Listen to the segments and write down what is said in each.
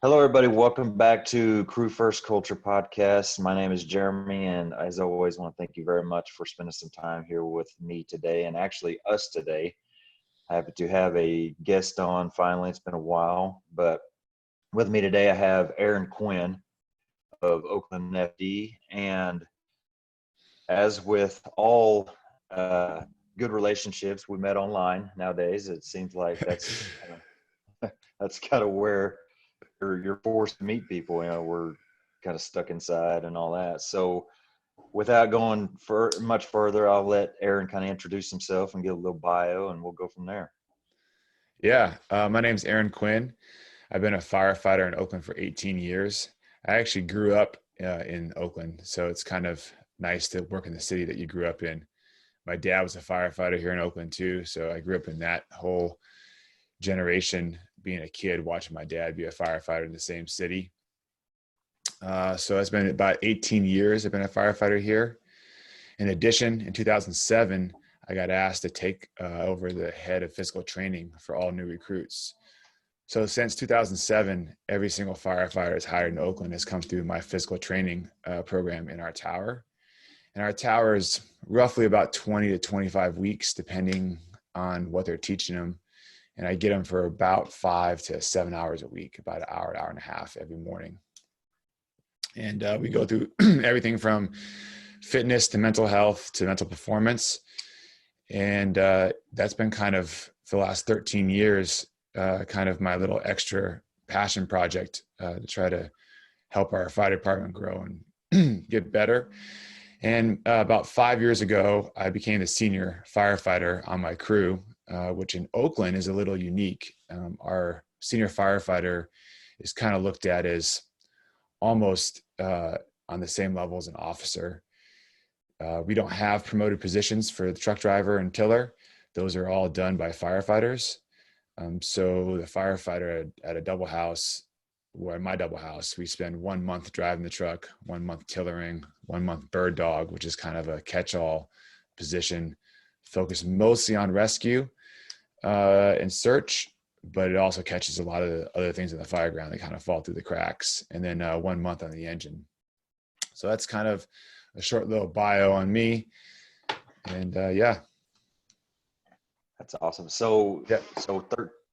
Hello, everybody. Welcome back to Crew First Culture Podcast. My name is Jeremy, and as always, I want to thank you very much for spending some time here with me today, and actually us today. Happy to have a guest on finally. It's been a while, but with me today, I have Aaron Quinn of Oakland FD, and as with all good relationships, we met online nowadays. It seems like that's kind of where you're forced to meet people. We're kind of stuck inside and all that. So without going for much further, I'll let Aaron kind of introduce himself and give a little bio, and we'll go from there. Yeah, my name's Aaron Quinn. I've been a firefighter in Oakland for 18 years. I actually grew up in Oakland, so it's kind of nice to work in the city that you grew up in. My dad was a firefighter here in Oakland too, so I grew up in that whole generation, being a kid, watching my dad be a firefighter in the same city. So it's been about 18 years I've been a firefighter here. In addition, in 2007, I got asked to take over the head of physical training for all new recruits. So since 2007, every single firefighter that's hired in Oakland has come through my physical training program in our tower. And our tower is roughly about 20 to 25 weeks, depending on what they're teaching them. And I get them for about 5 to 7 hours a week, about an hour and a half every morning. And we go through everything from fitness to mental health to mental performance. And that's been kind of, for the last 13 years, kind of my little extra passion project to try to help our fire department grow and get better. And about 5 years ago, I became the senior firefighter on my crew, which in Oakland is a little unique. Our senior firefighter is kind of looked at as almost on the same level as an officer. We don't have promoted positions for the truck driver and tiller. Those are all done by firefighters. So the firefighter at a double house, or my double house, we spend 1 month driving the truck, 1 month tillering, 1 month bird dog, which is kind of a catch-all position, focused mostly on rescue and search, but it also catches a lot of the other things in the fire ground that kind of fall through the cracks. And then 1 month on the engine. So that's kind of a short little bio on me. And yeah. That's awesome. So, Yep.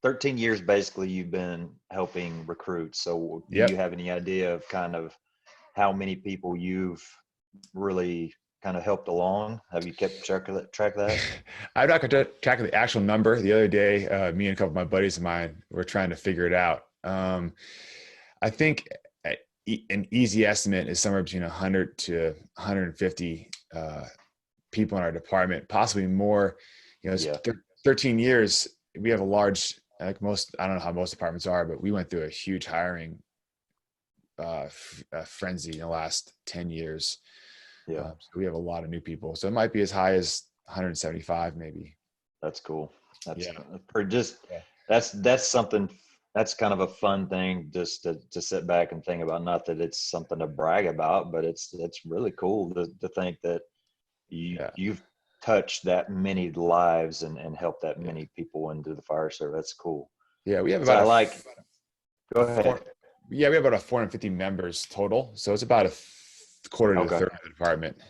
13 years basically you've been helping recruits. So do you have any idea of kind of how many people you've really kind of helped along? Have you kept track of that? I'm not going to track the actual number. The other day, me and a couple of my buddies of mine were trying to figure it out. I think an easy estimate is somewhere between 100 to 150 people in our department, possibly more. 13 years, we have a large, like most, I don't know how most departments are, but we went through a huge hiring frenzy in the last 10 years. Yeah. So we have a lot of new people. So it might be as high as 175, maybe. That's cool. That's something, that's kind of a fun thing just to sit back and think about. Not that it's something to brag about, but it's really cool to think that you've touched that many lives and helped that many people into the fire service. That's cool. Yeah, we have about go ahead. We have about 450 members total. So it's about a quarter to a third of the department.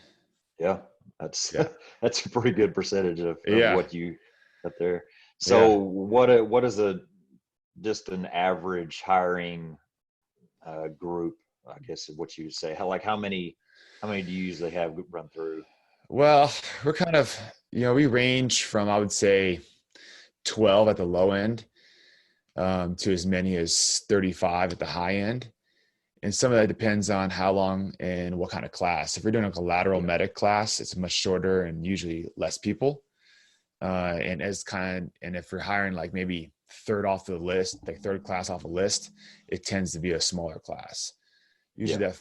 Yeah, that's a pretty good percentage of what you got there. So what is just an average hiring group, I guess is what you would say? How many do you usually have run through? Well, we're kind of, we range from, I would say, 12 at the low end to as many as 35 at the high end. And some of that depends on how long and what kind of class. If we're doing a lateral medic class, it's much shorter and usually less people. And if we're hiring like maybe third off the list, like third class off a list, it tends to be a smaller class. Usually the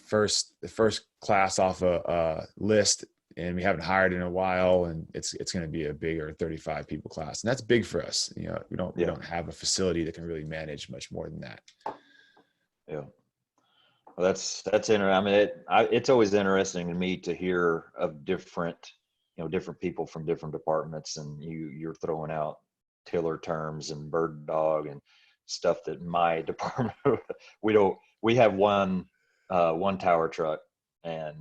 first class off a list, and we haven't hired in a while, and it's going to be a bigger 35 people class. And that's big for us. We don't have a facility that can really manage much more than that. Yeah. Well, that's interesting. I mean, it's always interesting to me to hear of different people from different departments, and you're throwing out tiller terms and bird dog and stuff that my department, we have one tower truck, and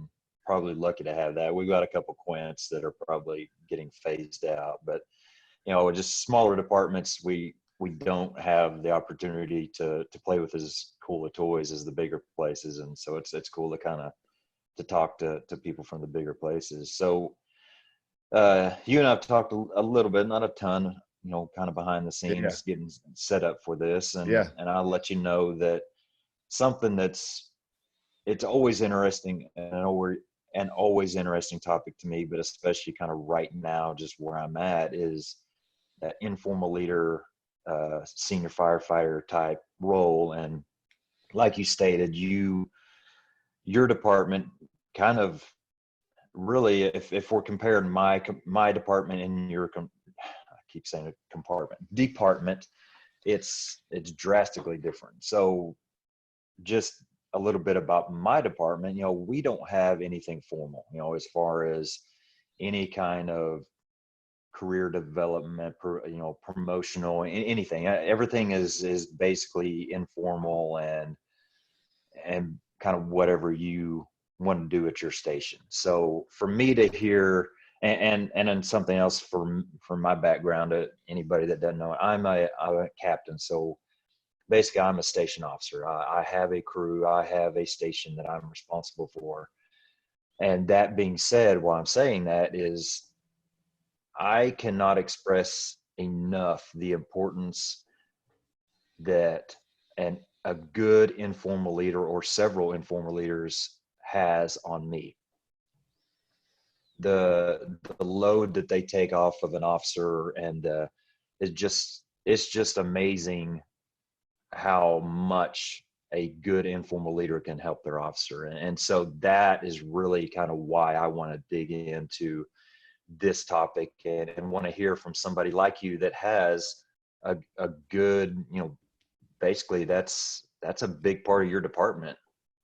probably lucky to have that. We've got a couple Quints that are probably getting phased out, but just smaller departments, we don't have the opportunity to play with as cool of toys as the bigger places. And so it's cool to kind of to talk to people from the bigger places. So you and I've talked a little bit, not a ton, kind of behind the Yeah. scenes, getting set up for this. Yeah. And I'll let you know that something it's always interesting, and always interesting topic to me, but especially kind of right now, just where I'm at, is that informal leader, senior firefighter type role. And like you stated, your department kind of really, if we're comparing my department and I keep saying a department, it's drastically different. So just a little bit about my department, we don't have anything formal, as far as any kind of career development, promotional, anything. Everything is basically informal, and kind of whatever you want to do at your station. So for me to hear, and then something else from my background, anybody that doesn't know, I'm a captain. So basically I'm a station officer. I have a crew, I have a station that I'm responsible for. And that being said, why I'm saying that is I cannot express enough the importance that a good informal leader, or several informal leaders, has on me. The load that they take off of an officer, and it's just amazing how much a good informal leader can help their officer. And so that is really kind of why I want to dig into this topic, and want to hear from somebody like you that has a good, basically that's a big part of your department.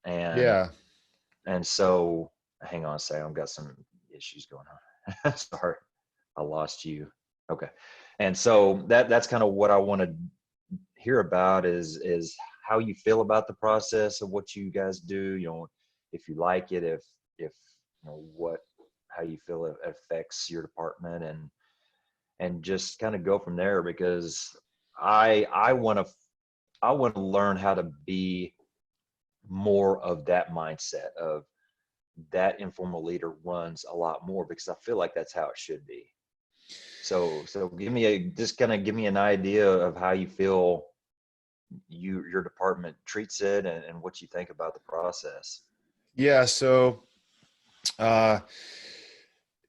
And Yeah. so hang on a second, I've got some issues going on. Sorry, I lost you. Okay. And so that's kind of what I want to hear about, is how you feel about the process of what you guys do, if you like it, if how you feel it affects your department, and just kind of go from there, because I want to learn how to be more of that mindset of that informal leader runs a lot more, because I feel like that's how it should be. So give me an idea of how you feel your department treats it, and what you think about the process. Yeah. So, uh,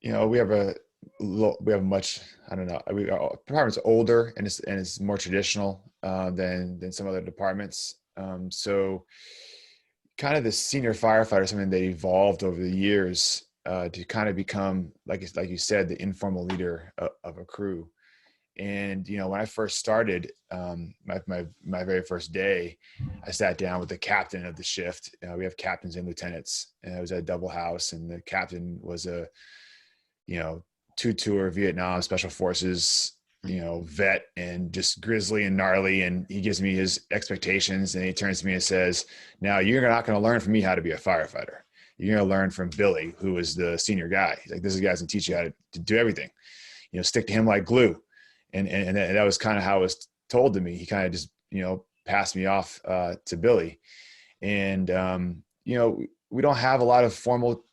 we have much, I don't know, our department's older, and it's more traditional than some other departments. So kind of the senior firefighter, something that evolved over the years to kind of become, like you said, the informal leader of a crew. And when I first started, my very first day, I sat down with the captain of the shift. We have captains and lieutenants, and I was at a double house, and the captain was a two-tour Vietnam Special Forces vet, and just grizzly and gnarly. And he gives me his expectations, and he turns to me and says, "Now you're not going to learn from me how to be a firefighter. You're going to learn from Billy, who is the senior guy. He's like, this is the guy who teach you how to do everything. Stick to him like glue." And that was kind of how it was told to me. He kind of just, passed me off to Billy. And, we don't have a lot of formal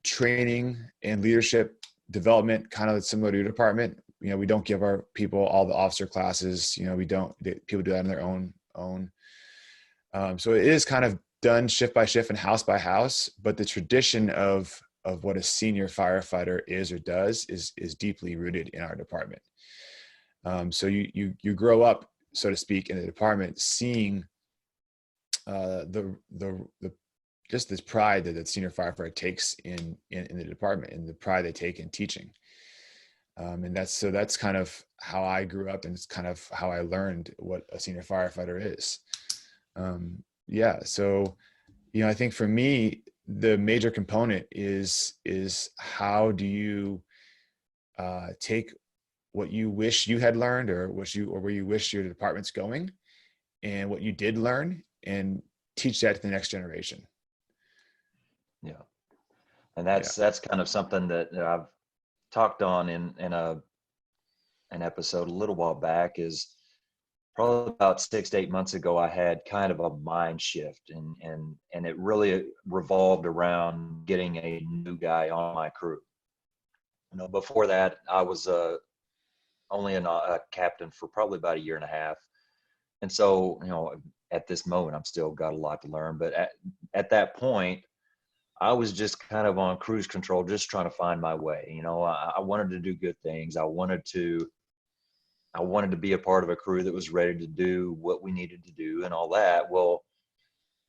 training and leadership development, kind of similar to your department. We don't give our people all the officer classes. People do that on their own. So it is kind of done shift by shift and house by house, but the tradition of what a senior firefighter is or does is deeply rooted in our department. So you grow up, so to speak, in the department, seeing the just this pride that the senior firefighter takes in the department, and the pride they take in teaching. And that's kind of how I grew up, and it's kind of how I learned what a senior firefighter is. So I think for me, the major component is how do you take what you wish you had learned, or where you wish your department's going, and what you did learn and teach that to the next generation. Yeah. And that's kind of something that I've talked on in an episode a little while back. Is probably about 6 to 8 months ago, I had kind of a mind shift, and it really revolved around getting a new guy on my crew. Before that, I was only a captain for probably about a year and a half. And so, at this moment, I'm still got a lot to learn. But at that point, I was just kind of on cruise control, just trying to find my way. I wanted to do good things. I wanted to be a part of a crew that was ready to do what we needed to do and all that. Well,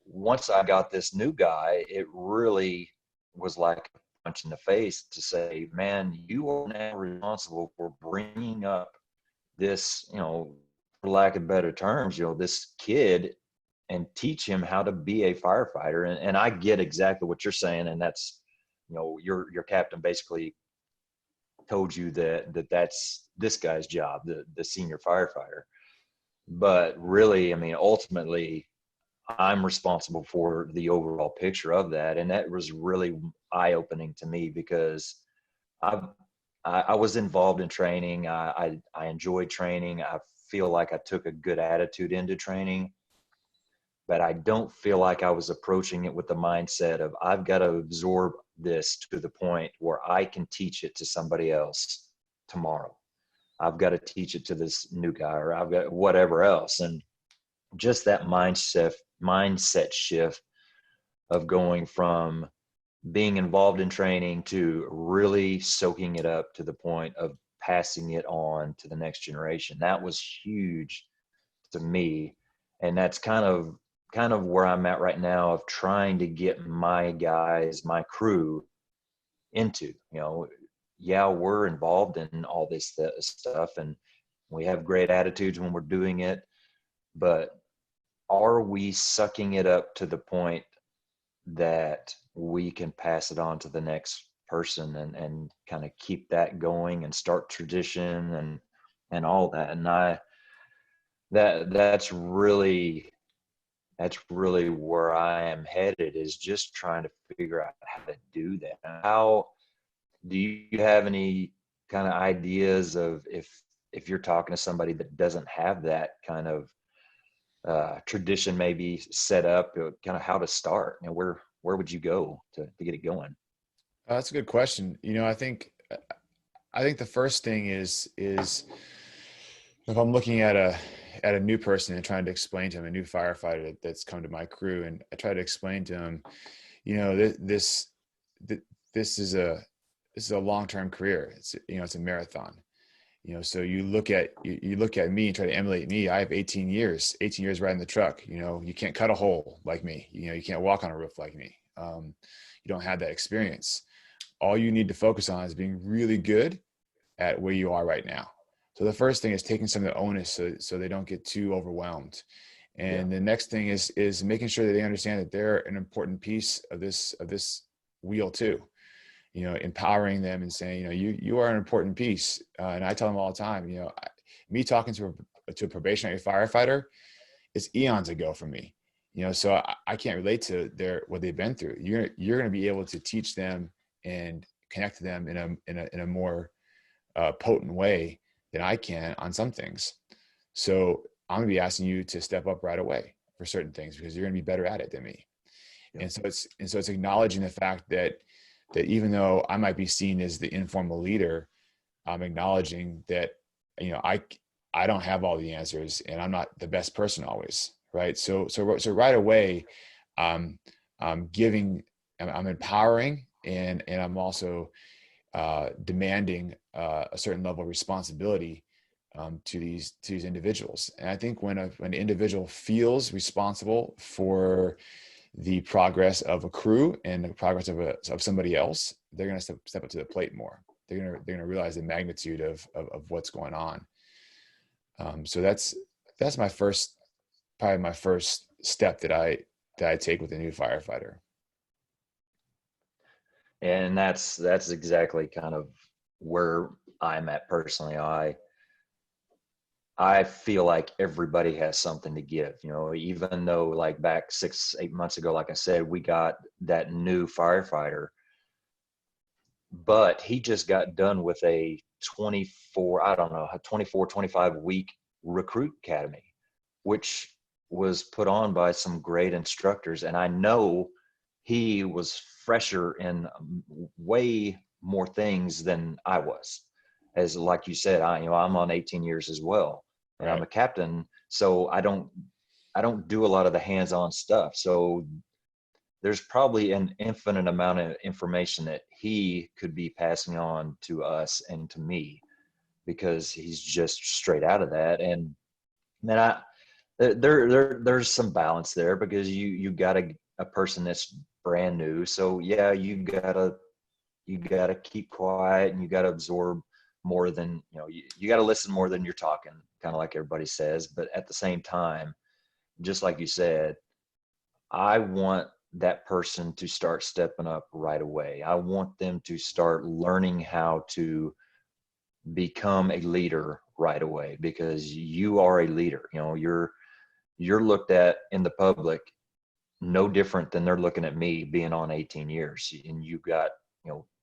once I got this new guy, it really was like a punch in the face to say, man, you are now responsible for bringing up this, for lack of better terms, this kid, and teach him how to be a firefighter. And I get exactly what you're saying. And that's, your captain basically told you that's this guy's job, the senior firefighter. But really, I mean, ultimately, I'm responsible for the overall picture of that. And that was really eye-opening to me, because I was involved in training. I enjoyed training. I feel like I took a good attitude into training, but I don't feel like I was approaching it with the mindset of, I've got to absorb this to the point where I can teach it to somebody else tomorrow. I've got to teach it to this new guy, or I've got whatever else. And just that mindset shift of going from being involved in training to really soaking it up to the point of passing it on to the next generation. That was huge to me. And that's kind of where I'm at right now, of trying to get my guys, my crew into, yeah, we're involved in all this stuff, and we have great attitudes when we're doing it, but are we sucking it up to the point that we can pass it on to the next person and kind of keep that going and start tradition and all that? And that's really where I am headed, is just trying to figure out how to do that. How do you have any kind of ideas of, if you're talking to somebody that doesn't have that kind of tradition maybe set up, kind of how to start, where would you go to get it going? That's a good question. I think the first thing is if I'm looking at a new person and trying to explain to him, a new firefighter that's come to my crew, and I try to explain to him, this is a long-term career. It's a marathon. So you look at me and try to emulate me. I have 18 years riding the truck. You can't cut a hole like me. You can't walk on a roof like me. You don't have that experience. All you need to focus on is being really good at where you are right now. So the first thing is taking some of the onus so they don't get too overwhelmed. And The next thing is making sure that they understand that they're an important piece of this wheel too. Empowering them and saying, you are an important piece. And I tell them all the time, me talking to a probationary firefighter, it's eons ago for me. So I can't relate to what they've been through. You're going to be able to teach them and connect to them in a more potent way than I can on some things. So I'm going to be asking you to step up right away for certain things, because you're going to be better at it than me. Yeah. And so it's acknowledging the fact that even though I might be seen as the informal leader, I'm acknowledging that, I don't have all the answers, and I'm not the best person always. Right. So right away, I'm empowering, and I'm also demanding a certain level of responsibility to these individuals. And I think when an individual feels responsible for the progress of a crew and the progress of somebody else, they're going to step up to the plate more. They're going to realize the magnitude of what's going on. So that's probably my first step that I take with a new firefighter. And that's exactly kind of where I'm at personally. I feel like everybody has something to give, you know, even though like back 6, 8 months ago, like I said, we got that new firefighter, but he just got done with a 24, I don't know, a 24, 25 week recruit academy, which was put on by some great instructors. And I know he was fresher in way more things than I was. As like you said, I'm on 18 years as well, and I'm Right. a captain. So I don't do a lot of the hands-on stuff. So there's probably an infinite amount of information that he could be passing on to us and to me, because he's just straight out of that. And then there's some balance there, because you got a person that's brand new. So yeah, you gotta keep quiet, and you gotta absorb more than, you gotta listen more than you're talking, kind of like everybody says. But at the same time, just like you said, I want that person to start stepping up right away. I want them to start learning how to become a leader right away, because you are a leader. You're looked at in the public no different than they're looking at me being on 18 years, and you got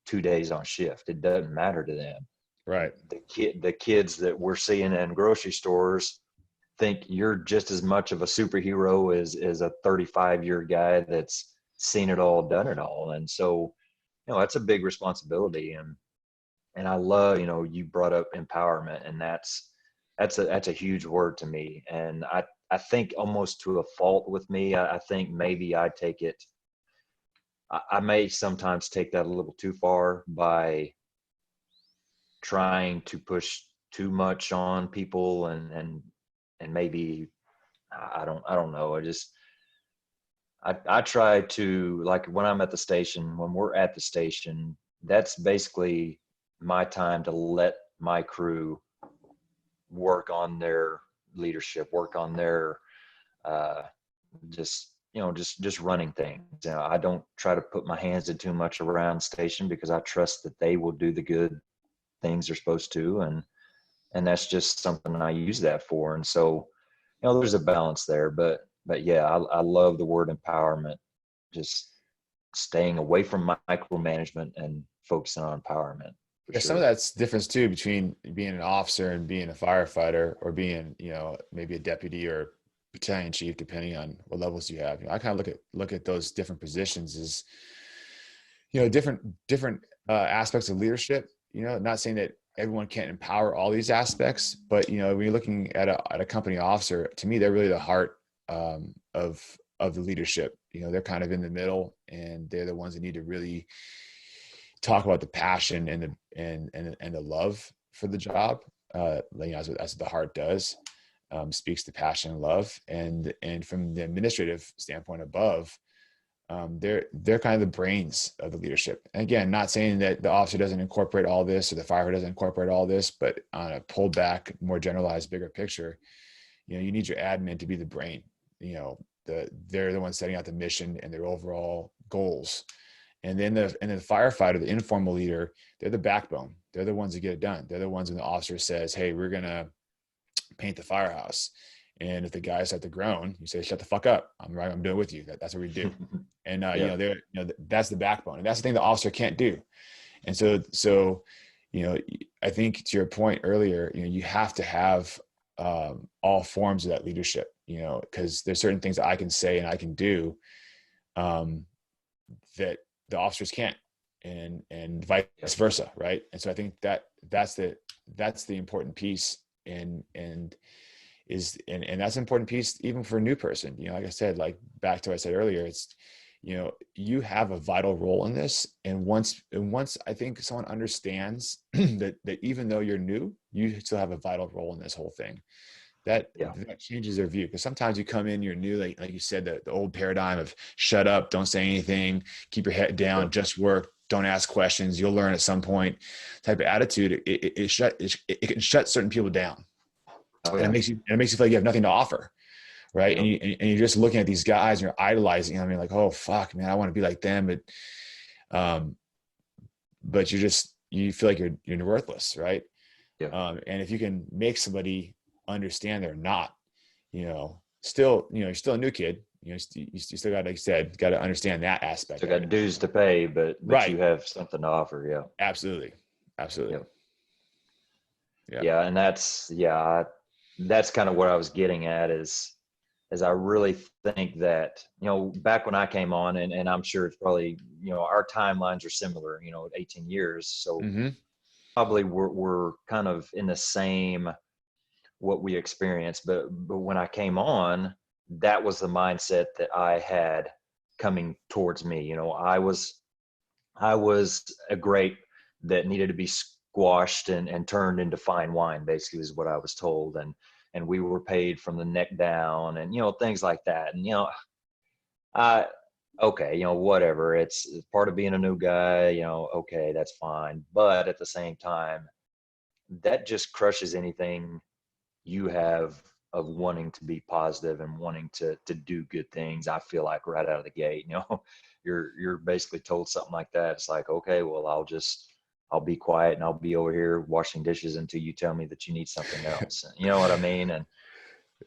2 days on shift. It doesn't matter to them. Right. The kids that we're seeing in grocery stores think you're just as much of a superhero as a 35-year guy that's seen it all, done it all. And so, that's a big responsibility. And I love, you brought up empowerment, and that's a huge word to me. And I think almost to a fault with me, I think maybe I may sometimes take that a little too far by trying to push too much on people, and maybe I don't know. I try to, like, when I'm at the station, when we're at the station, that's basically my time to let my crew work on their leadership, work on their uh, just running things. I don't try to put my hands in too much around station, because I trust that they will do the good things they're supposed to, and that's just something I use that for. And so, there's a balance there. But yeah, I love the word empowerment. Just staying away from micromanagement and focusing on empowerment, for Yeah, some of sure. that's difference too between being an officer and being a firefighter, or being, maybe a deputy or battalion chief, depending on what levels you have. I kind of look at those different positions as, different aspects of leadership. Not saying that everyone can't empower all these aspects, but when you're looking at a company officer, to me, they're really the heart of the leadership. They're kind of in the middle, and they're the ones that need to really talk about the passion and the love for the job. As the heart does, speaks to passion and love, and from the administrative standpoint above, they're kind of the brains of the leadership. And again, not saying that the officer doesn't incorporate all this, or the firefighter doesn't incorporate all this, but on a pulled back, more generalized, bigger picture, you need your admin to be the brain. They're the ones setting out the mission and their overall goals. And then the firefighter, the informal leader, they're the backbone. They're the ones that get it done. They're the ones when the officer says, "Hey, we're gonna paint the firehouse," and if the guys start to groan, you say, "Shut the fuck up. I'm right. I'm doing it with you." That's what we do. And Yeah. that's the backbone, and that's the thing the officer can't do. And so I think to your point earlier, you have to have all forms of that leadership. Because there's certain things that I can say and I can do that the officers can't, and vice versa, right? And so I think that's the important piece, and that's an important piece even for a new person. Like I said, like back to what I said earlier, it's you have a vital role in this, and once I think someone understands that even though you're new, you still have a vital role in this whole thing. That Yeah. changes their view, because sometimes you come in, you're new, like you said, the old paradigm of shut up, don't say anything, keep your head down, Yep. just work, don't ask questions, you'll learn at some point type of attitude. It can shut certain people down, Oh and yeah. it makes you feel like you have nothing to offer, right? Yep. And you're just looking at these guys and you're idolizing them. I mean, like, oh fuck, man, I want to be like them, um, but you feel like you're worthless, right? Yeah. And if you can make somebody understand they're not, still, you're still a new kid, you still got, like I said, got to understand that aspect. So got dues to pay, but right. You have something to offer. Yeah. Absolutely. Yeah. And that's kind of what I was getting at is I really think that, back when I came on, and I'm sure it's probably, our timelines are similar, 18 years. So probably we're kind of in the same, what we experienced. But when I came on, that was the mindset that I had coming towards me. I was a grape that needed to be squashed and turned into fine wine, basically, is what I was told. And we were paid from the neck down, and things like that. And I okay, whatever. It's part of being a new guy. Okay, that's fine. But at the same time, that just crushes anything you have of wanting to be positive and wanting to do good things. I feel like right out of the gate, you're basically told something like that. It's like, okay, well, I'll be quiet and I'll be over here washing dishes until you tell me that you need something else. You know what I mean? And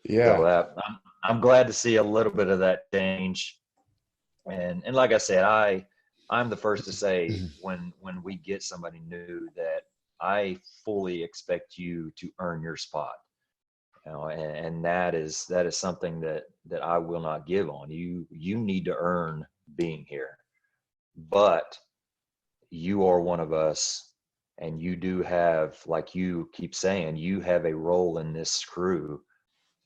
so I'm glad to see a little bit of that change. And like I said, I'm the first to say when we get somebody new that I fully expect you to earn your spot. And that is something that I will not give on. You need to earn being here, but you are one of us, and you do have, like you keep saying, you have a role in this crew,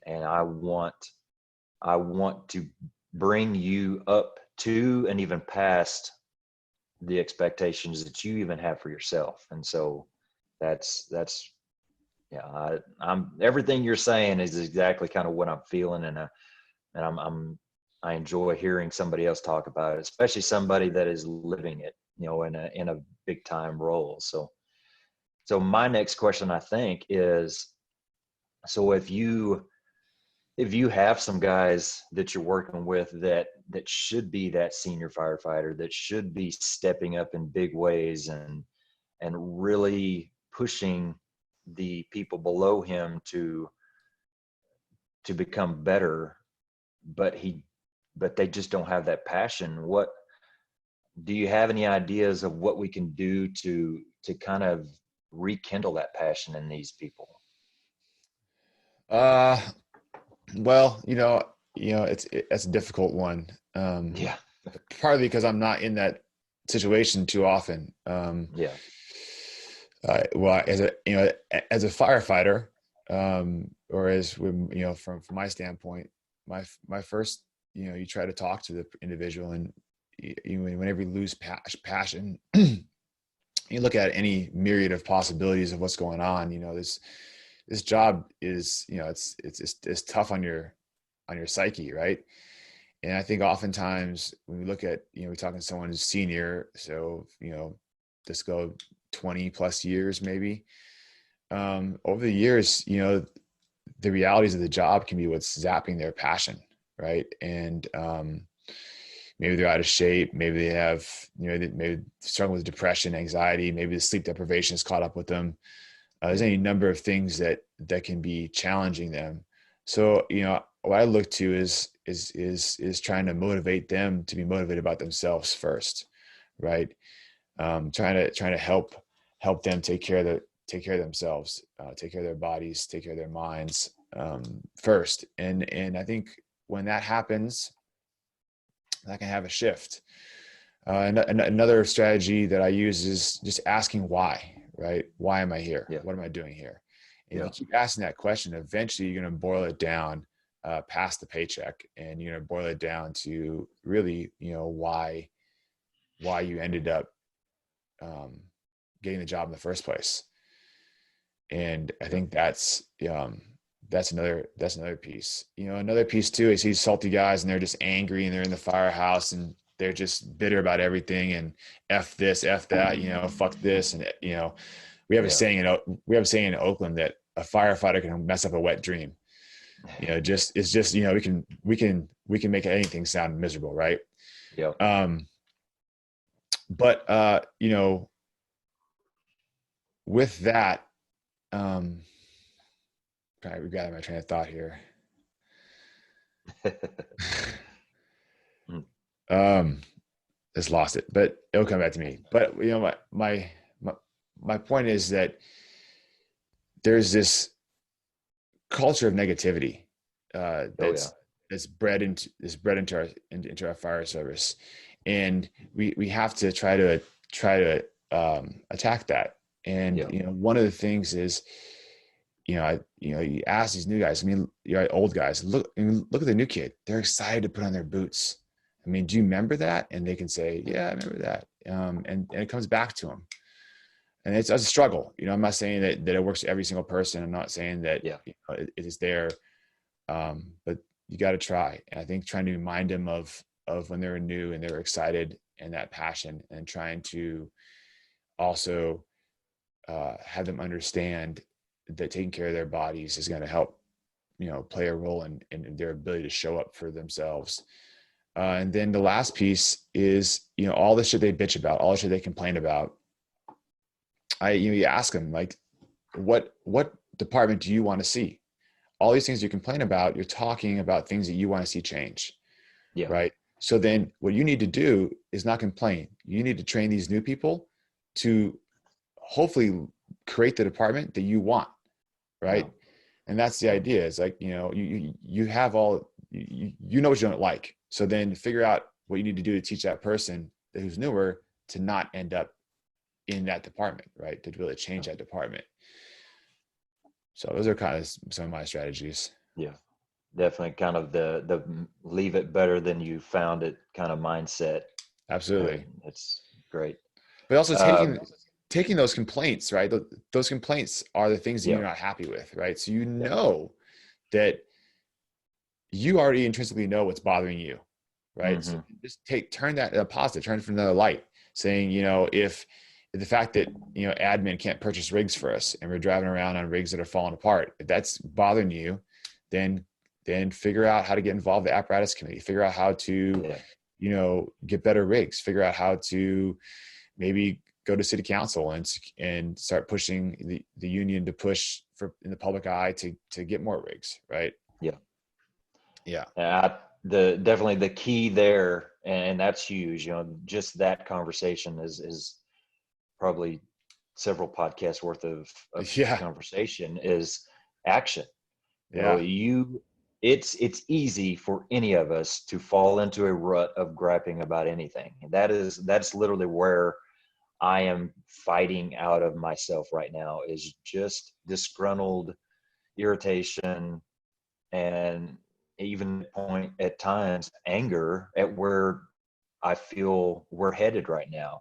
and I want to bring you up to and even past the expectations that you even have for yourself. And so that's yeah, I'm everything you're saying is exactly kind of what I'm feeling, and I enjoy hearing somebody else talk about it, especially somebody that is living it, in a big time role. So my next question, I think, is, so if you have some guys that you're working with that should be that senior firefighter, that should be stepping up in big ways and really pushing the people below him to become better, but they just don't have that passion. What do you have any ideas of what we can do to kind of rekindle that passion in these people? Well, it's a difficult one. Yeah. Partly because I'm not in that situation too often. Yeah. Well, as a firefighter, or as from my standpoint, my first, you try to talk to the individual, and whenever you lose passion, you look at any myriad of possibilities of what's going on. This job is, it's tough on your psyche, right? And I think oftentimes when we look at, we're talking to someone who's senior, so let's go 20 plus years maybe. Over the years, the realities of the job can be what's zapping their passion, right? And maybe they're out of shape, maybe they have, maybe struggle with depression, anxiety, maybe the sleep deprivation has caught up with them. There's any number of things that can be challenging them. So, what I look to is trying to motivate them to be motivated about themselves first, right? Trying to help them take care of themselves, take care of their bodies, take care of their minds first. And I think when that happens, that can have a shift. Another strategy that I use is just asking why, right? Why am I here? Yeah. What am I doing here? And if you keep asking that question, eventually you're going to boil it down past the paycheck, and you're going to boil it down to really, why you ended up getting the job in the first place. And I think that's another piece. Another piece too is these salty guys, and they're just angry, and they're in the firehouse, and they're just bitter about everything, and F this, F that, fuck this. And, we have a saying in Oakland that a firefighter can mess up a wet dream. We can make anything sound miserable. Right. Yeah. But with that, trying to gather my train of thought here. Just lost it, but it'll come back to me. But my point is that there's this culture of negativity that's bred into our fire service, and we have to try to attack that. And one of the things is, you ask these new guys. I mean, old guys. Look at the new kid. They're excited to put on their boots. I mean, do you remember that? And they can say, yeah, I remember that. And it comes back to them. And it's a struggle. I'm not saying that it works for every single person. I'm not saying that it is there, but you got to try. And I think trying to remind them of when they were new and they were excited and that passion, and trying to also have them understand that taking care of their bodies is going to help, play a role in their ability to show up for themselves. And then the last piece is, all the shit they bitch about, all the shit they complain about. You ask them, like, what department do you want to see? All these things you complain about, you're talking about things that you want to see change. Yeah. Right. So then what you need to do is not complain. You need to train these new people to hopefully create the department that you want. Right. Yeah. And that's the idea. It's like, you have all, you know what you don't like. So then figure out what you need to do to teach that person who's newer to not end up in that department, right? To really change that department. So those are kind of some of my strategies. Yeah, definitely kind of the leave it better than you found it kind of mindset. Absolutely. It's great. But also taking those complaints, right? Those complaints are the things that you're not happy with, right? So know that you already intrinsically know what's bothering you, right? Mm-hmm. So just turn that positive, turn it from another light, saying, if the fact that, admin can't purchase rigs for us and we're driving around on rigs that are falling apart, if that's bothering you, then figure out how to get involved with the apparatus committee, figure out how to, get better rigs, figure out how to maybe go to city council and start pushing the union to push for in the public eye to get more rigs. Right. Yeah. Yeah. Definitely the key there, and that's huge, just that conversation is probably several podcasts worth of conversation, is action. It's easy for any of us to fall into a rut of griping about anything. That's literally where I am fighting out of myself right now, is just disgruntled irritation, and even point at times anger at where I feel we're headed right now.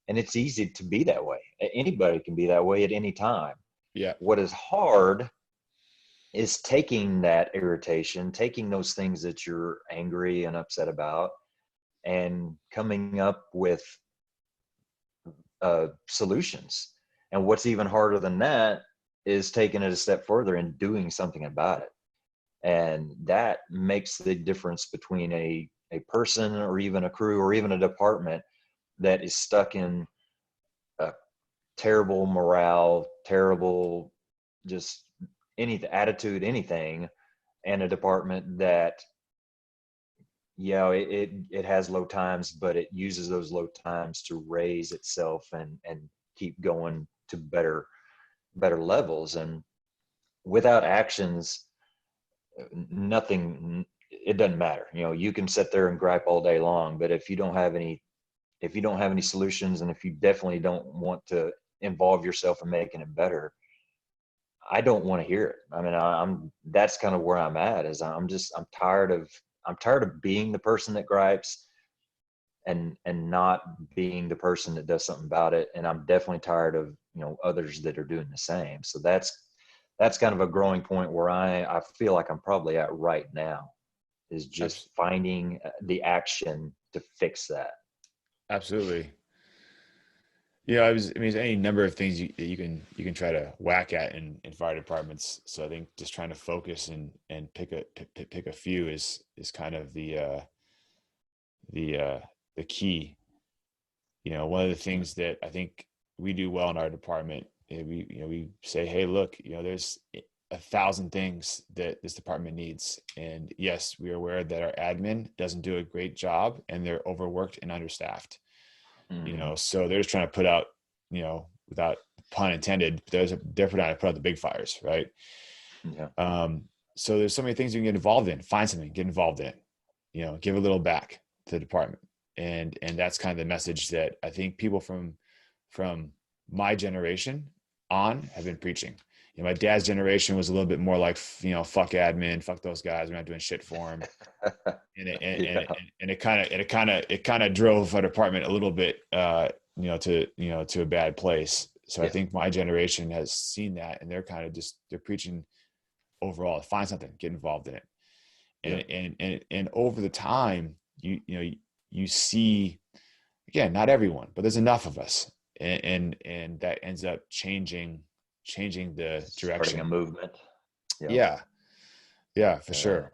And it's easy to be that way. Anybody can be that way at any time. Yeah. What is hard is taking that irritation, taking those things that you're angry and upset about, and coming up with solutions. And what's even harder than that is taking it a step further and doing something about it. And that makes the difference between a person or even a crew or even a department that is stuck in a terrible morale, terrible just attitude, anything, and a department that it has low times, but it uses those low times to raise itself and keep going to better levels. And without actions, nothing, it doesn't matter. You can sit there and gripe all day long, but if you don't have any solutions, and if you definitely don't want to involve yourself in making it better, I don't want to hear it. I mean, that's kind of where I'm at, is I'm tired of being the person that gripes and not being the person that does something about it. And I'm definitely tired of, others that are doing the same. So that's kind of a growing point where I feel like I'm probably at right now, is just finding the action to fix that. Absolutely. There's any number of things that you can try to whack at in fire departments. So I think just trying to focus and pick a few is kind of the key. One of the things that I think we do well in our department, we say, hey, look, there's 1,000 things that this department needs. And yes, we are aware that our admin doesn't do a great job and they're overworked and understaffed, so they're just trying to put out, without pun intended, they're trying to put out the big fires. Right. Yeah. So there's so many things you can get involved in. Find something, get involved in it, give a little back to the department. And that's kind of the message that I think people from my generation on have been preaching. My dad's generation was a little bit more like, fuck admin, fuck those guys, we're not doing shit for them. And it kind of drove our department a little bit, to a bad place. So I think my generation has seen that, and they're kind of they're preaching overall, find something, get involved in it. And over the time, you see, again, not everyone, but there's enough of us, and that ends up changing the direction. Starting a movement. Yeah, for sure.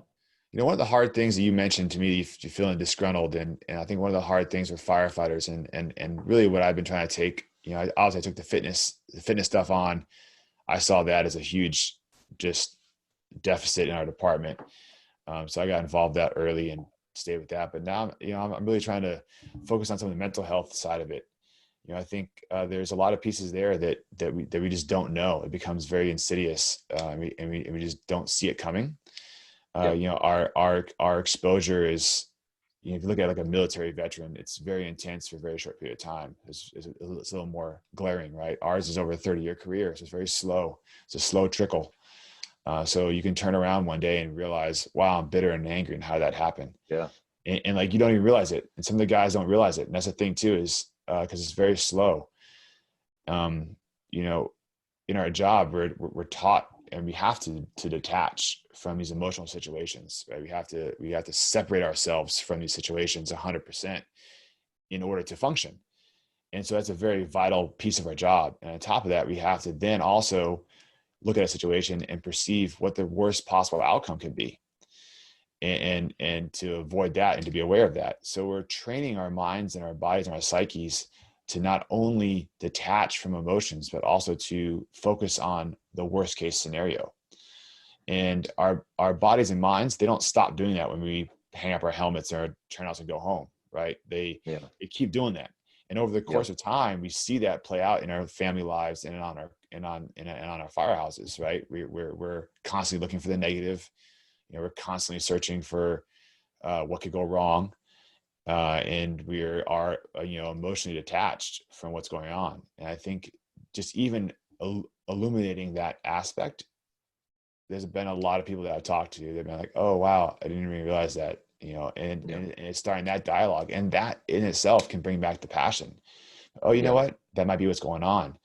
One of the hard things that you mentioned to me, you're feeling disgruntled, and I think one of the hard things with firefighters, and really what I've been trying to take, I took the fitness stuff on. I saw that as a huge just deficit in our department. So I got involved that early and stayed with that. But now, I'm really trying to focus on some of the mental health side of it. I think there's a lot of pieces there that we just don't know. It becomes very insidious, and we just don't see it coming. Our exposure is, if you look at like a military veteran, it's very intense for a very short period of time. It's a little more glaring, right? Ours is over a 30-year career, so it's very slow. It's a slow trickle. So you can turn around one day and realize, wow, I'm bitter and angry, and how did that happen? Yeah. And like, you don't even realize it. And some of the guys don't realize it. And that's the thing too, is because it's very slow. In our job, we're taught, and we have to detach from these emotional situations, right? We have to separate ourselves from these situations 100% in order to function. And so that's a very vital piece of our job. And on top of that, we have to then also look at a situation and perceive what the worst possible outcome could be, and to avoid that and to be aware of that. So we're training our minds and our bodies and our psyches to not only detach from emotions, but also to focus on the worst case scenario. And our bodies and minds, they don't stop doing that when we hang up our helmets or turn out and go home, right? They keep doing that. And over the course of time, we see that play out in our family lives and on our firehouses, right? We're constantly looking for the negative. We're constantly searching for what could go wrong. And we are emotionally detached from what's going on. And I think just even illuminating that aspect, there's been a lot of people that I've talked to, they've been like, oh, wow, I didn't even realize that, and it's starting that dialogue, and that in itself can bring back the passion. Oh, you know what? That might be what's going on.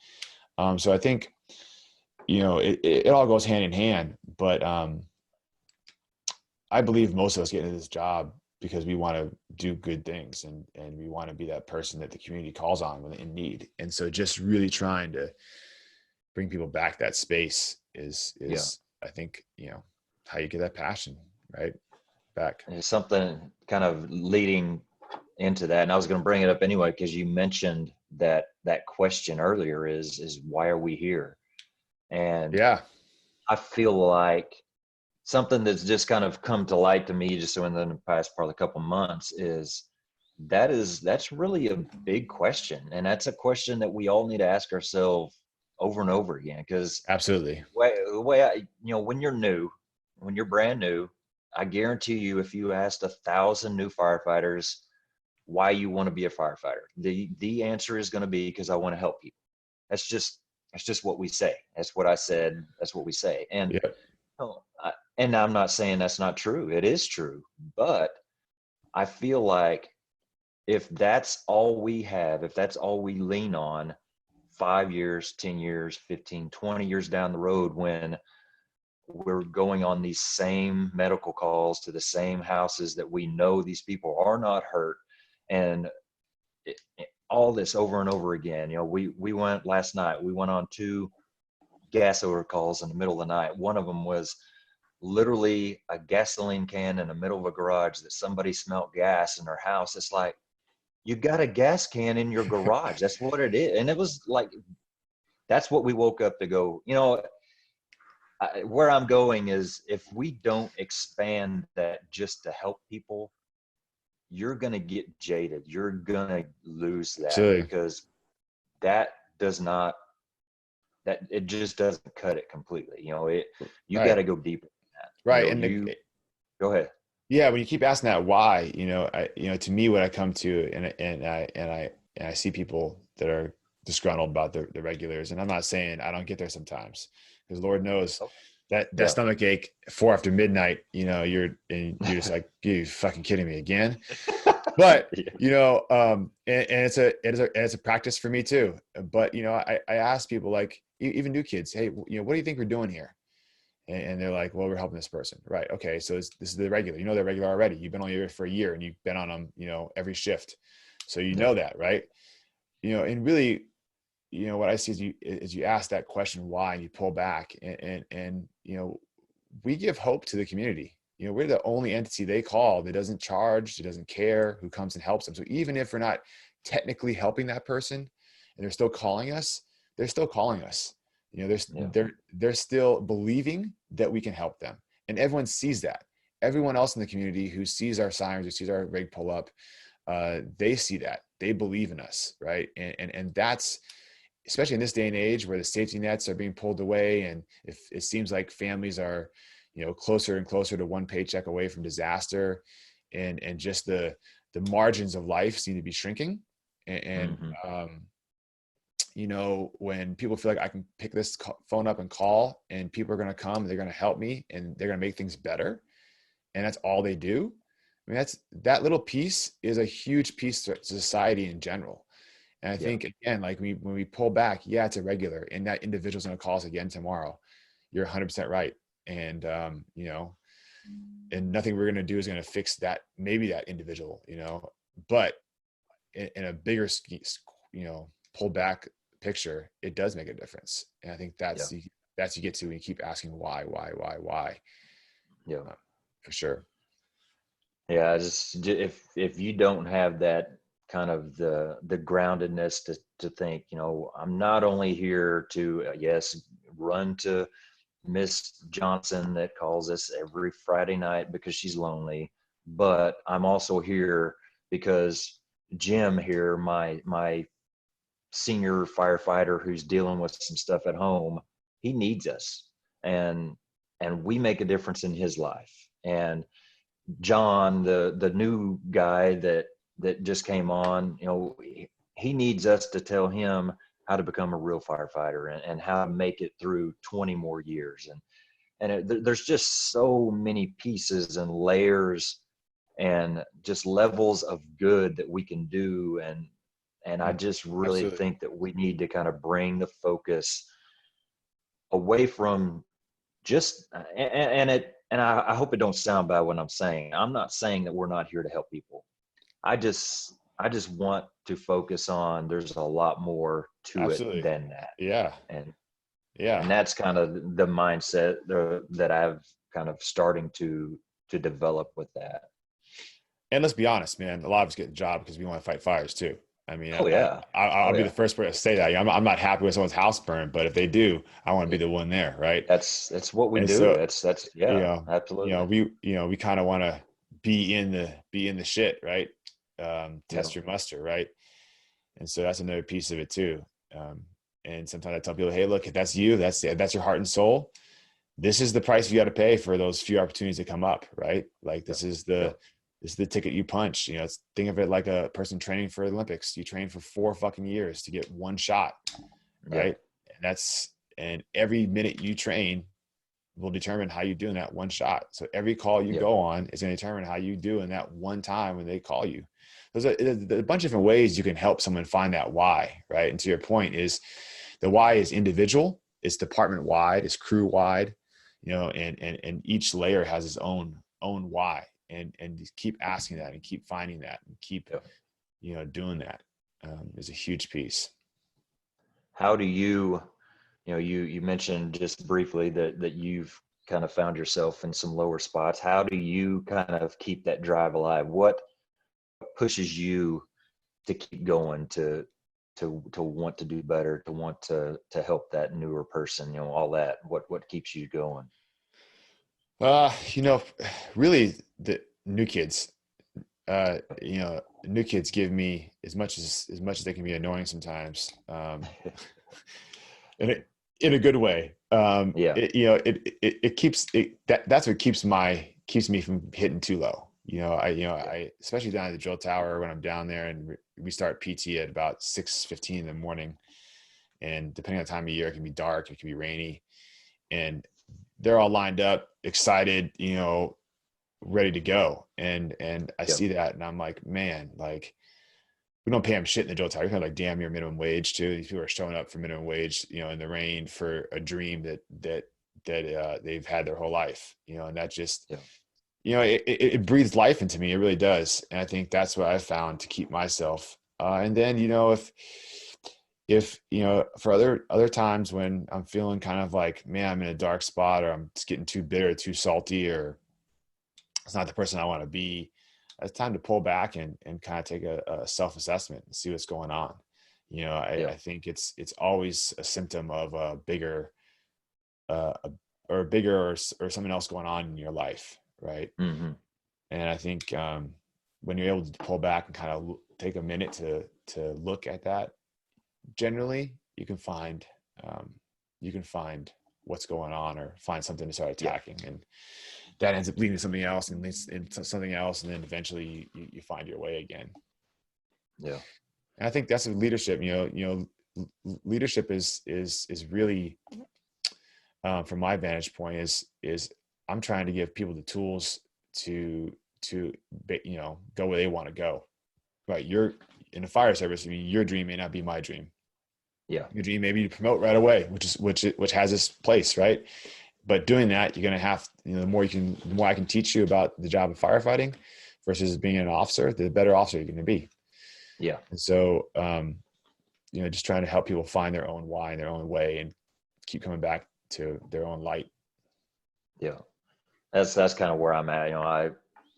So I think, it all goes hand in hand, but I believe most of us get into this job because we want to do good things, and we want to be that person that the community calls on when in need. And so just really trying to bring people back that space is I think, how you get that passion right back. And it's something kind of leading into that. And I was going to bring it up anyway, because you mentioned that question earlier is why are we here? And I feel like something that's just kind of come to light to me just in the past probably couple months is that's really a big question. And that's a question that we all need to ask ourselves over and over again. Because absolutely, the way I, when you're brand new, I guarantee you, if you asked 1,000 new firefighters why you want to be a firefighter, the answer is going to be because I want to help people. That's just what we say. That's what I said. That's what we say. And and I'm not saying that's not true. It is true. But I feel like if that's all we have, if that's all we lean on 5 years, 10 years, 15, 20 years down the road, when we're going on these same medical calls to the same houses that we know these people are not hurt, and all this over and over again. We went last night, we went on 2 gas odor calls in the middle of the night. One of them was literally a gasoline can in the middle of a garage that somebody smelled gas in their house. It's like, you got a gas can in your garage. That's what it is. And it was like, that's what we woke up to go, where I'm going is, if we don't expand that just to help people, you're going to get jaded. You're going to lose that, Absolutely. because that does not, that it just doesn't cut it completely. You got Right. to go deeper than that. Right. Go ahead. Yeah, when you keep asking that why, to me, what I come to, and I see people that are disgruntled about the regulars, and I'm not saying I don't get there sometimes, because Lord knows Oh, that yeah. stomach ache 4 after midnight, you're just like, you fucking kidding me again. But and it's a practice for me too. But I ask people, like, even new kids, hey, what do you think we're doing here? And they're like, well, we're helping this person. Right. Okay. So this is the regular. They're regular already. You've been on here for a year, and you've been on them, every shift. So know that, right? And really, what I see is you ask that question, why, and you pull back, and we give hope to the community. We're the only entity they call that doesn't charge, that doesn't care, who comes and helps them. So even if we're not technically helping that person, and they're still calling us, they're still calling us. They're still believing that we can help them, and everyone sees that. Everyone else in the community who sees our sirens, who sees our rig pull up, they see that. They believe in us, right? And that's, especially in this day and age where the safety nets are being pulled away, and if it seems like families are, closer and closer to one paycheck away from disaster, and just the margins of life seem to be shrinking. And when people feel like I can pick this phone up and call, and people are going to come, they're going to help me, and they're going to make things better, and that's all they do. I mean, that little piece is a huge piece to society in general. And I think, again, like when we pull back, it's a regular, and that individual's going to call us again tomorrow. You're 100% right. And, and nothing we're going to do is going to fix that, maybe that individual, but in a bigger, pull back picture, it does make a difference. And I think that's you get to when you keep asking why. Yeah, for sure. Yeah, just if you don't have that kind of the groundedness to think, I'm not only here to run to Miss Johnson that calls us every Friday night because she's lonely, but I'm also here because Jim here, my senior firefighter who's dealing with some stuff at home, he needs us, and we make a difference in his life. And John, the new guy that just came on, he needs us to tell him how to become a real firefighter, and how to make it through 20 more years. There's just so many pieces and layers and just levels of good that we can do. And I just really Absolutely. think that we need to kind of bring the focus away from just, and I hope it don't sound bad when I'm saying, I'm not saying that we're not here to help people. I just want to focus on, there's a lot more to Absolutely. it than that. Yeah. And that's kind of the mindset that I've kind of starting to develop with that. And let's be honest, man, a lot of us get a job because we want to fight fires too. I mean, Oh yeah. I'll be the first person to say that. I'm not happy with someone's house burned, but if they do, I want to be the one there, right? That's what we And do. so, That's absolutely. we kind of want to be in the shit, right? Test Yeah. your muster, right? And so that's another piece of it too. And sometimes I tell people, hey, look, if that's you, that's your heart and soul, this is the price you got to pay for those few opportunities that come up, right? Like this is the ticket you punch. Think of it like a person training for Olympics. You train for 4 fucking years to get one shot, right? Yeah. And every minute you train will determine how you do in that one shot. So every call you go on is going to determine how you do in that one time when they call you. There's a bunch of different ways you can help someone find that why, right? And to your point, is the why is individual, it's department wide, it's crew wide, and each layer has its own why. And keep asking that, and keep finding that, and keep doing that is a huge piece. How do you mentioned just briefly that you've kind of found yourself in some lower spots. How do you kind of keep that drive alive? What pushes you to keep going, to to want to do better, to want to help that newer person, all that, what keeps you going? You know, really the new kids, new kids give me as much as they can be annoying sometimes, in a good way. Yeah. It keeps that's what keeps me from hitting too low. I especially down at the drill tower when I'm down there, and we start PT at about 6:15 in the morning, and depending on the time of year, it can be dark, it can be rainy, and they're all lined up, excited, ready to go. And I Yep. see that, and I'm like, man, like, we don't pay them shit in the drill tower. You're kind of like damn near minimum wage too. These people are showing up for minimum wage, in the rain for a dream that they've had their whole life, and that just, Yeah. it breathes life into me. It really does. And I think that's what I found to keep myself. And then, if for other times when I'm feeling kind of like, man, I'm in a dark spot, or I'm just getting too bitter, too salty, or it's not the person I want to be, it's time to pull back and kind of take a self-assessment and see what's going on. Yeah. I think it's always a symptom of a bigger, uh, or something else going on in your life. Right. Mm-hmm. And I think, when you're able to pull back and kind of take a minute to look at that, generally you can find what's going on, or find something to start Yeah. attacking, and that ends up leading to something else, and leads into something else, and then eventually you find your way again. Yeah. And I think that's what leadership, leadership is really, from my vantage point, is I'm trying to give people the tools to go where they want to go. Right. You're in the fire service. I mean, your dream may not be my dream. Yeah. Your dream may be to promote right away, which has its place, right? But doing that, you're going to have, the more I can teach you about the job of firefighting versus being an officer, the better officer you're going to be. Yeah. And so, just trying to help people find their own why and their own way, and keep coming back to their own light. Yeah. That's kind of where I'm at.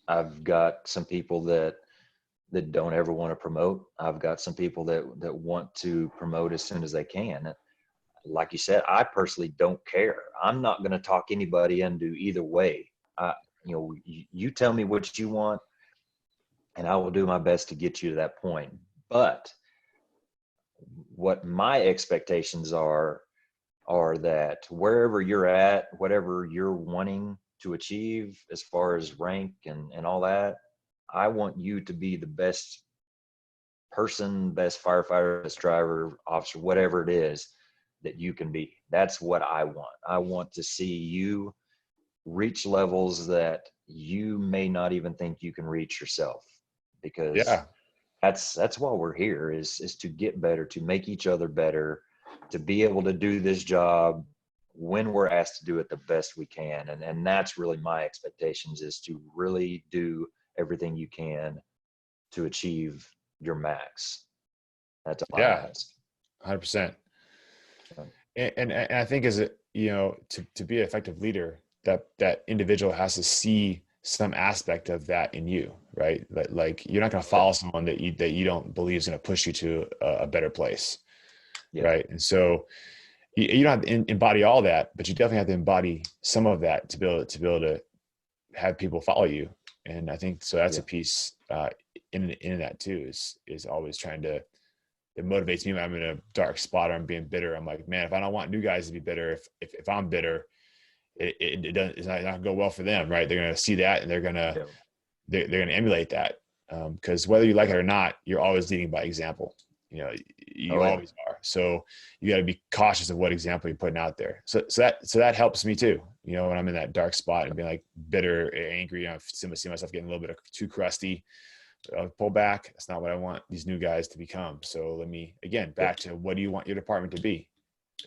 I've got some people that don't ever want to promote. I've got some people that want to promote as soon as they can. Like you said, I personally don't care. I'm not going to talk anybody into either way. You tell me what you want, and I will do my best to get you to that point. But what my expectations are that wherever you're at, whatever you're wanting to achieve as far as rank and all that, I want you to be the best person, best firefighter, best driver, officer, whatever it is that you can be. That's what I want. I want to see you reach levels that you may not even think you can reach yourself, because Yeah. that's why we're here, is to get better, to make each other better, to be able to do this job when we're asked to do it the best we can. And that's really my expectations, is to really do everything you can to achieve your max. That's all I Yeah. ask. 100%. Yeah. And I think, to be an effective leader, that individual has to see some aspect of that in you, right? Like you're not going to follow someone that you don't believe is going to push you to a better place. Yeah. Right. And so you don't have to embody all that, but you definitely have to embody some of that to be able to have people follow you. And I think so that's Yeah. a piece, in that too, is always trying to, it motivates me when I'm in a dark spot or I'm being bitter. I'm like, man, if I don't want new guys to be bitter, if I'm bitter, it doesn't, it's not going to go well for them. Right. They're going to see that, and they're going Yeah. to emulate that. Cause whether you like it or not, you're always leading by example. You Oh, yeah. always are. So you got to be cautious of what example you're putting out there. So that helps me too. When I'm in that dark spot and being like bitter, angry, I see myself getting a little bit too crusty. I'll pull back. That's not what I want these new guys to become. So let me, again, back to, what do you want your department to be?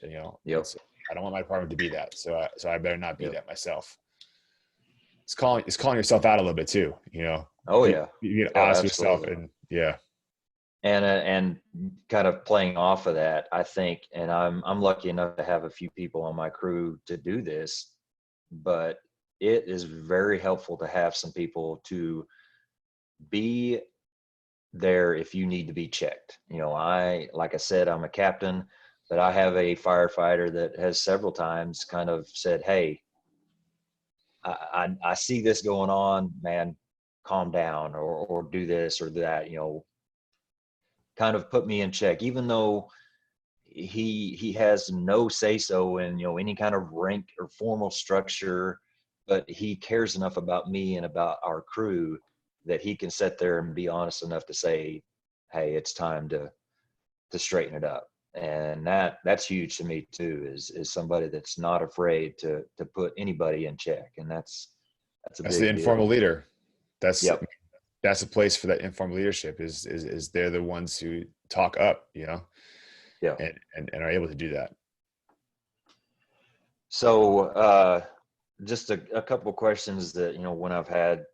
Yep. I don't want my department to be that. So I better not be Yep. that myself. It's calling yourself out a little bit too. Oh, yeah. You get Oh, honest with yourself, absolutely. and yeah. And kind of playing off of that, I think, and I'm lucky enough to have a few people on my crew to do this, but it is very helpful to have some people to be there if you need to be checked. Like I said, I'm a captain, but I have a firefighter that has several times kind of said, "Hey, I see this going on, man, calm down, or do this or that," kind of put me in check, even though he has no say so in, any kind of rank or formal structure, but he cares enough about me and about our crew that he can sit there and be honest enough to say, "Hey, it's time to straighten it up." And that's huge to me too, is somebody that's not afraid to put anybody in check. And that's a That's the big informal deal. leader. That's Yep. that's a place for that informal leadership is they're the ones who talk up, Yeah. and are able to do that. So just a couple of questions that, when I've had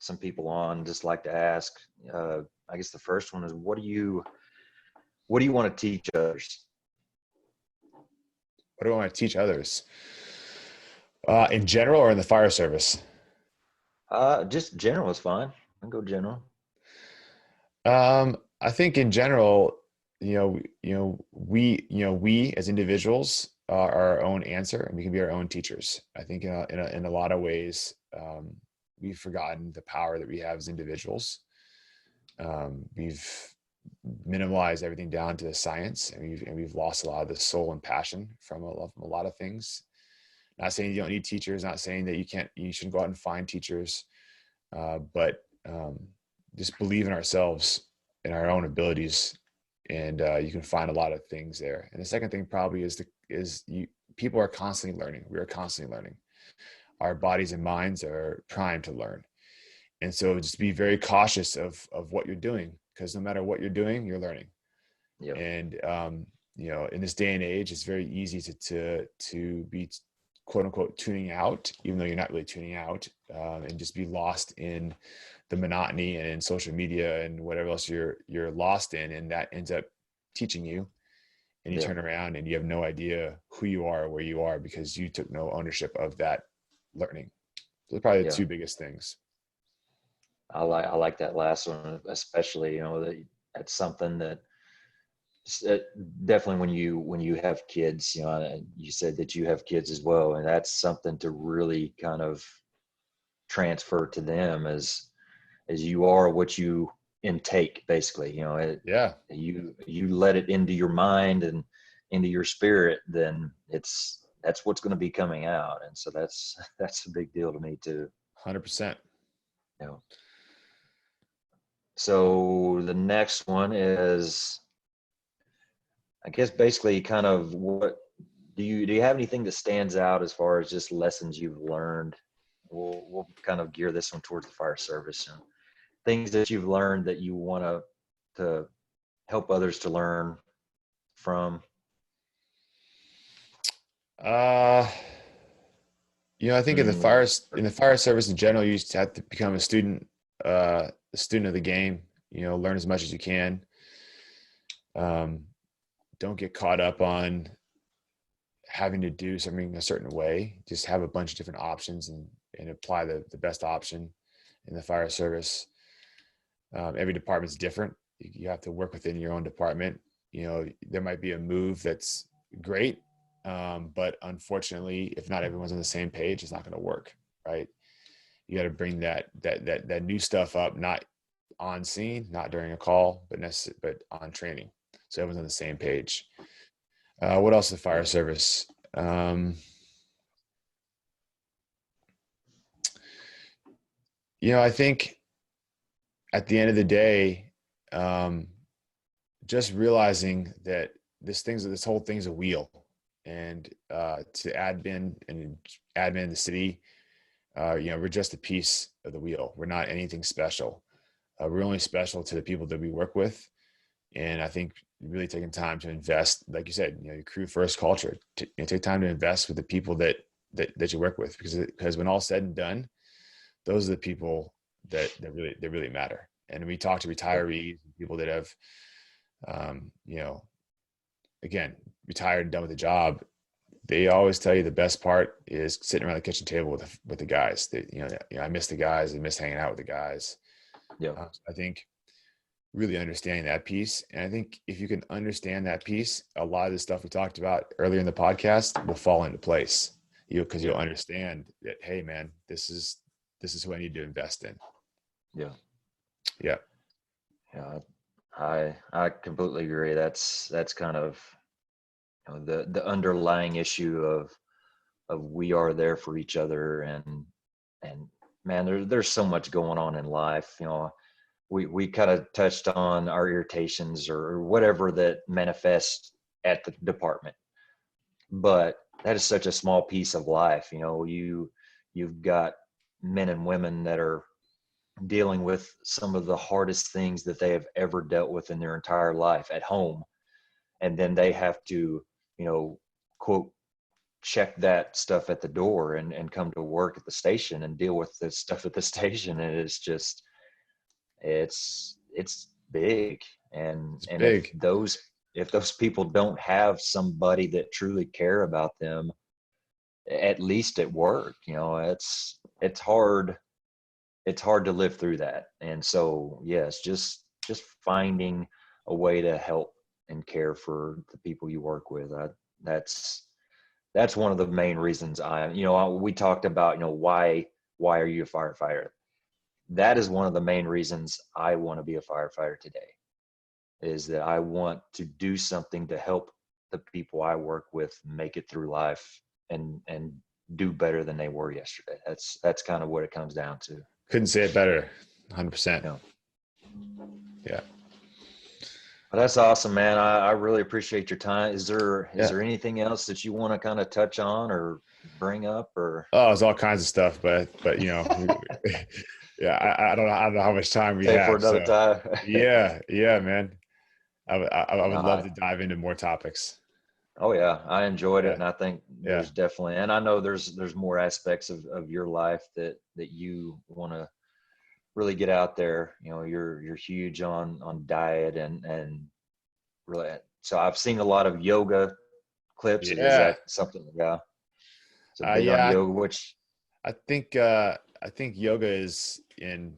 some people on, just like to ask. I guess the first one is, what do you want to teach others? What do I want to teach others? In general or in the fire service? Just general is fine. I can go general. I think in general, we as individuals are our own answer, and we can be our own teachers. I think in a lot of ways, we've forgotten the power that we have as individuals. We've minimalized everything down to the science, and we've lost a lot of the soul and passion from a lot of things. Not saying you don't need teachers, not saying that you shouldn't go out and find teachers, but just believe in ourselves and our own abilities, and you can find a lot of things there. And the second thing probably is people are constantly learning. We are constantly learning. Our bodies and minds are primed to learn, and so just be very cautious of what you're doing, because no matter what you're doing, you're learning. Yeah. And in this day and age, it's very easy to be quote unquote tuning out, even though you're not really tuning out, and just be lost in the monotony and in social media and whatever else you're lost in, and that ends up teaching you, and you turn around and you have no idea who you are or where you are because you took no ownership of that learning. Those are probably the two biggest things. I like that last one, especially, that's something that definitely when you have kids, you said that you have kids as well, and that's something to really kind of transfer to them as you are what you intake, basically. You let it into your mind and into your spirit, then that's what's going to be coming out. And so that's a big deal to me too. 100%. So the next one is, I guess, basically kind of, what do you have anything that stands out as far as just lessons you've learned? We'll kind of gear this one towards the fire service, and things that you've learned that you want to help others to learn from. I think in the fire service in general, you just have to become a student of the game. Learn as much as you can. Don't get caught up on having to do something a certain way. Just have a bunch of different options and apply the best option in the fire service. Every department's different. You have to work within your own department. There might be a move that's great, but unfortunately, if not everyone's on the same page, it's not going to work, right? You got to bring that new stuff up, not on scene, not during a call, but on training, so everyone's on the same page. What else is the fire service? I think at the end of the day, just realizing that this whole thing's a wheel, and to admin in the city, we're just a piece of the wheel. We're not anything special. We're only special to the people that we work with. And I think really taking time to invest, like you said, your crew first culture, take time to invest with the people that you work with, because when all's said and done, those are the people that really matter. And we talk to retirees, people that have, again, retired and done with the job. They always tell you the best part is sitting around the kitchen table with the guys. I miss the guys. I miss hanging out with the guys. Yeah. I think really understanding that piece. And I think if you can understand that piece, a lot of the stuff we talked about earlier in the podcast will fall into place. Because you'll understand that, hey man, this is who I need to invest in. Yeah. Yeah. Yeah. I completely agree. That's kind of, you know, the underlying issue of we are there for each other, and man, there's so much going on in life. You know, we kind of touched on our irritations or whatever that manifests at the department, but that is such a small piece of life. You know, you've got men and women that are dealing with some of the hardest things that they have ever dealt with in their entire life at home, and then they have to, you know, quote, check that stuff at the door and come to work at the station and deal with the stuff at the station. And it's just, it's big. It's And big. if those people don't have somebody that truly care about them, at least at work, you know, it's hard to live through that. And so, yes, just finding a way to help and care for the people you work with. That's one of the main reasons we talked about, you know, why are you a firefighter? That is one of the main reasons I want to be a firefighter today, is that I want to do something to help the people I work with make it through life and do better than they were yesterday. That's kind of what it comes down to. Couldn't say it better. 100%. You know? Yeah. Well, that's awesome, man. I really appreciate your time. Is there anything else that you want to kind of touch on or bring up, or? Oh, there's all kinds of stuff, but you know, yeah, I don't know how much time we have for another time. yeah, man. I would love to dive into more topics. Oh yeah, I enjoyed it, and I think Yeah. there's definitely, and I know there's more aspects of your life that you want to really get out there. You know, you're huge on diet and really. So I've seen a lot of yoga clips. Is Yeah. that something? Yeah. So big on Yeah. yoga, which I think yoga is you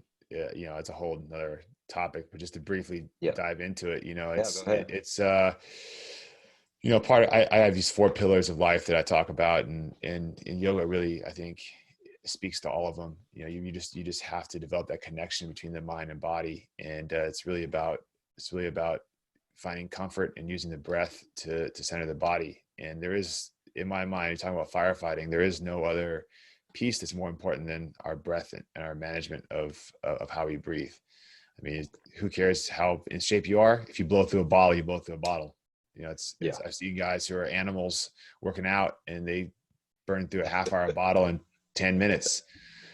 know, it's a whole nother topic, but just to briefly dive into it, you know, it's you know, I have these 4 pillars of life that I talk about, and yoga really, I think, speaks to all of them. You know, you just have to develop that connection between the mind and body, and it's really about finding comfort and using the breath to center the body. And there is, in my mind, you're talking about firefighting, there is no other piece that's more important than our breath and our management of how we breathe. I mean, who cares how in shape you are? If you blow through a bottle, you blow through a bottle. You know, I've seen guys who are animals working out and they burn through a half-hour bottle in 10 minutes.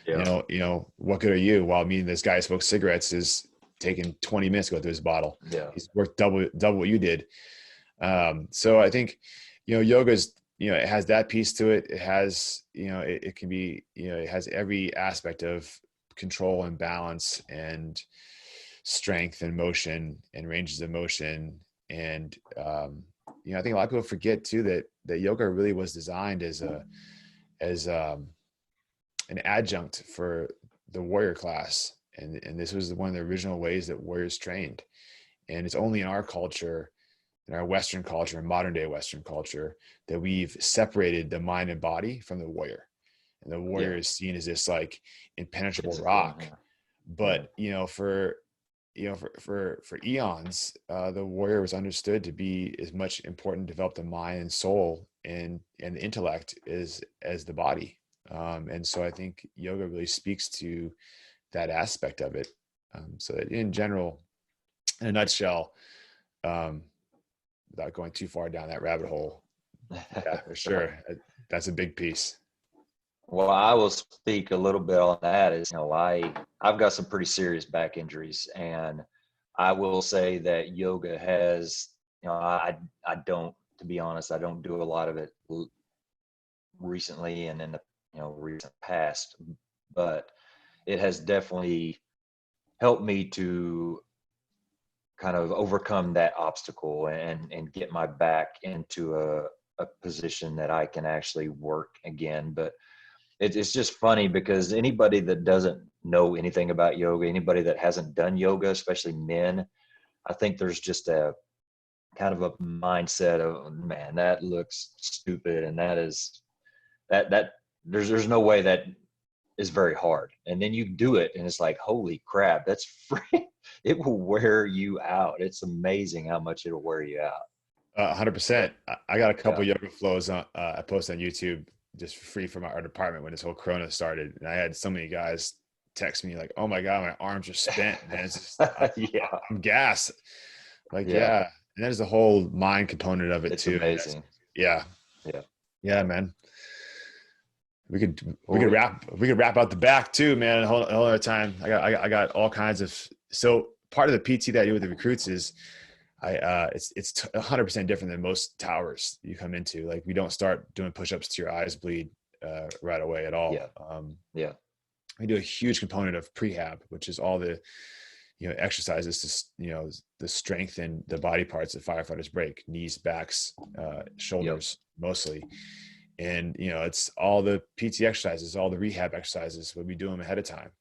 Yeah. You know, what good are you? While this guy who smokes cigarettes is taking 20 minutes to go through his bottle. Yeah. He's worked double what you did. So I think, you know, yoga's, you know, it has that piece to it. It has, you know, it can be, you know, it has every aspect of control and balance and strength and motion and ranges of motion. And, you know, I think a lot of people forget too that yoga really was designed as an adjunct for the warrior class. And this was one of the original ways that warriors trained. And it's only in our culture, in our Western culture, modern day Western culture, that we've separated the mind and body from the warrior. And the warrior is seen as this like impenetrable rock. But, you know, for eons, the warrior was understood to be as much important to develop the mind and soul and the intellect as the body. And so I think yoga really speaks to that aspect of it. So that in general, in a nutshell, without going too far down that rabbit hole, yeah, for sure, that's a big piece. Well, I will speak a little bit on that. Is, you know, I've got some pretty serious back injuries, and I will say that yoga has, you know, I don't, to be honest, I don't do a lot of it recently and in the, you know, recent past, but it has definitely helped me to kind of overcome that obstacle and get my back into a position that I can actually work again. But it's just funny because anybody that doesn't know anything about yoga, anybody that hasn't done yoga, especially men, I think there's just a kind of a mindset of, man, that looks stupid, and that is that there's no way that is very hard. And then you do it and it's like, holy crap, that's free. It will wear you out. It's amazing how much it'll wear you out. 100%. I got a couple Yeah. yoga flows I posted on YouTube just for free from our department when this whole Corona started. And I had so many guys text me like, oh my God, my arms are spent, man. It's just, Yeah. I'm gassed. Like, Yeah. yeah. And there's the whole mind component of it It's too. amazing. Yeah. Yeah. Yeah, man. We could wrap out the back too, man. A whole other time. I got all kinds of, so part of the PT that I do with the recruits is it's 100% different than most towers you come into. Like, we don't start doing push-ups to your eyes bleed right away at all. Yeah. Yeah. We do a huge component of prehab, which is all the, exercises to, the strength in the body parts that firefighters break: knees, backs, shoulders, mostly. And, it's all the PT exercises, all the rehab exercises, when we do them ahead of time.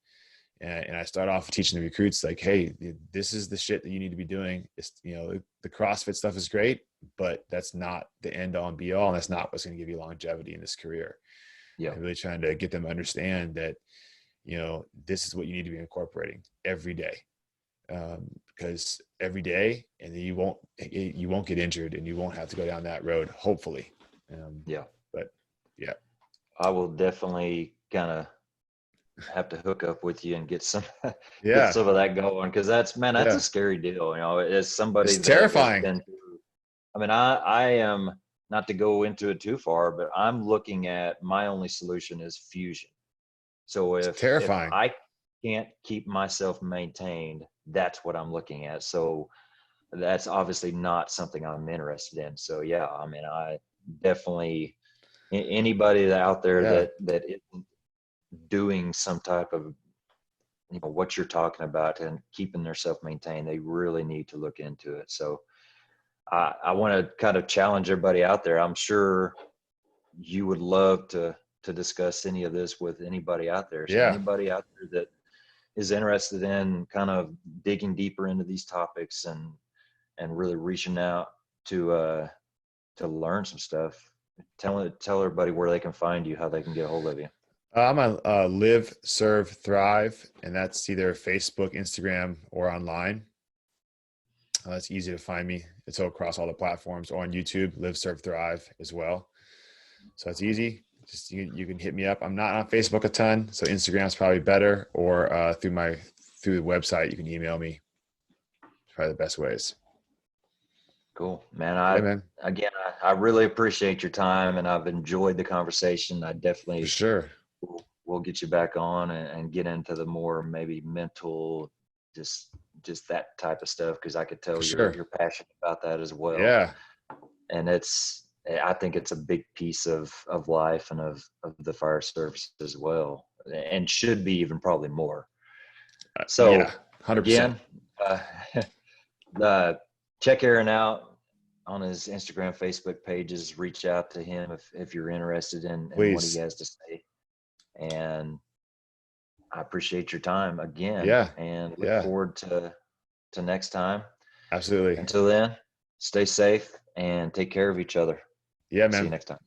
And I start off teaching the recruits, like, hey, this is the shit that you need to be doing. It's, the CrossFit stuff is great, but that's not the end all and be all. And that's not what's going to give you longevity in this career. Yeah. I'm really trying to get them to understand that, this is what you need to be incorporating every day. Because every day, and then you won't get injured, and you won't have to go down that road, hopefully. But yeah, I will definitely kind of have to hook up with you and get some yeah, get some of that going, because that's a scary deal. As somebody it's that terrifying. has been through, I am, not to go into it too far, but I'm looking at, my only solution is fusion. So if Terrifying. I can't keep myself maintained, that's what I'm looking at. So that's obviously not something I'm interested in. So yeah, I definitely, anybody out there that isn't doing some type of, what you're talking about and keeping themselves maintained, they really need to look into it. So I want to kind of challenge everybody out there. I'm sure you would love to discuss any of this with anybody out there. So anybody out there that is interested in kind of digging deeper into these topics and really reaching out to learn some stuff, tell everybody where they can find you, how they can get a hold of you. I'm on Live, Serve, Thrive, and that's either Facebook, Instagram, or online. It's easy to find me. It's all across all the platforms, or on YouTube, Live, Serve, Thrive as well. So it's easy. Just you can hit me up. I'm not on Facebook a ton, so Instagram's probably better, or through the website, you can email me. It's probably the best ways. Cool, man. I really appreciate your time, and I've enjoyed the conversation. I definitely, for sure, we'll get you back on and get into the more maybe mental, just that type of stuff, because I could tell you're passionate about that as well. Yeah. And I think it's a big piece of life and of the fire service as well, and should be even probably more. So yeah, 100%. Again, check Aaron out on his Instagram, Facebook pages. Reach out to him if you're interested in what he has to say. And I appreciate your time again. Yeah. And look forward to next time. Absolutely. Until then, stay safe and take care of each other. Yeah, man. See you next time.